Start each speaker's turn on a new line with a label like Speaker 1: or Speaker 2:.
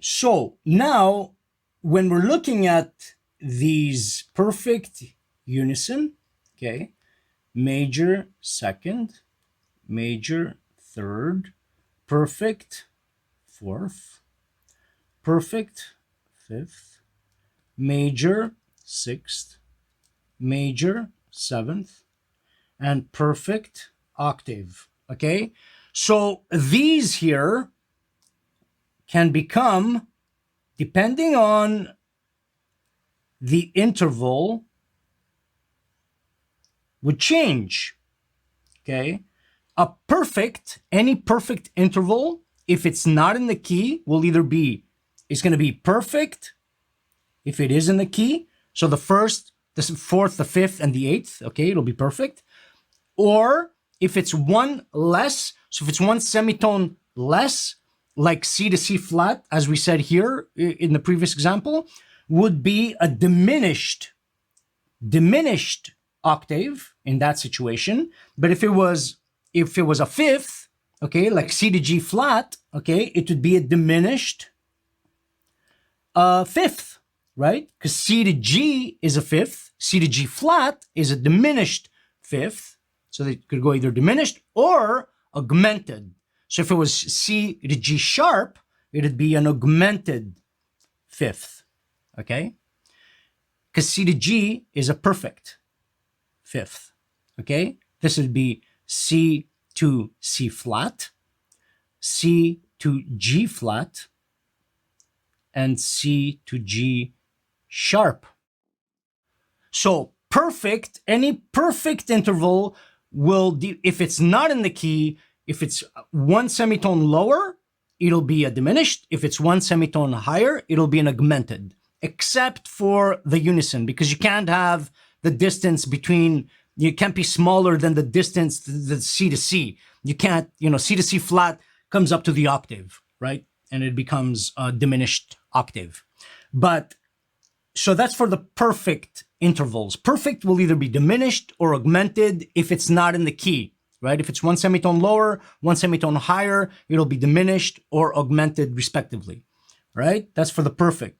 Speaker 1: So now when we're looking at these perfect unison, okay, major second, major third, perfect fourth, perfect fifth, major sixth, major seventh, and perfect octave, okay? So these here can become, depending on the interval, would change, okay? Any perfect interval, if it's not in the key, will either be, it's going to be perfect if it is in the key. So the first, the fourth, the fifth, and the eighth, okay, it'll be perfect. Or if it's one less, so if it's one semitone less, like C to C flat, as we said here in the previous example, would be a diminished octave in that situation. But if it was a fifth, okay, like C to G flat, okay, it would be a diminished fifth, right? Because C to G is a fifth, C to G flat is a diminished fifth. So they could go either diminished or augmented. So if it was C to G sharp, it'd be an augmented fifth, okay? Because C to G is a perfect fifth, okay? This would be C to C flat, C to G flat, and C to G sharp. So perfect, any perfect interval will, if it's not in the key, if it's one semitone lower, it'll be a diminished. If it's one semitone higher, it'll be an augmented, except for the unison, because you can't have the distance between, you can't be smaller than the distance, the C to C. You can't, C to C flat comes up to the octave, right? And it becomes a diminished octave. But, so that's for the perfect intervals. Perfect will either be diminished or augmented if it's not in the key, right? If it's one semitone lower, one semitone higher, it'll be diminished or augmented respectively, right? That's for the perfect.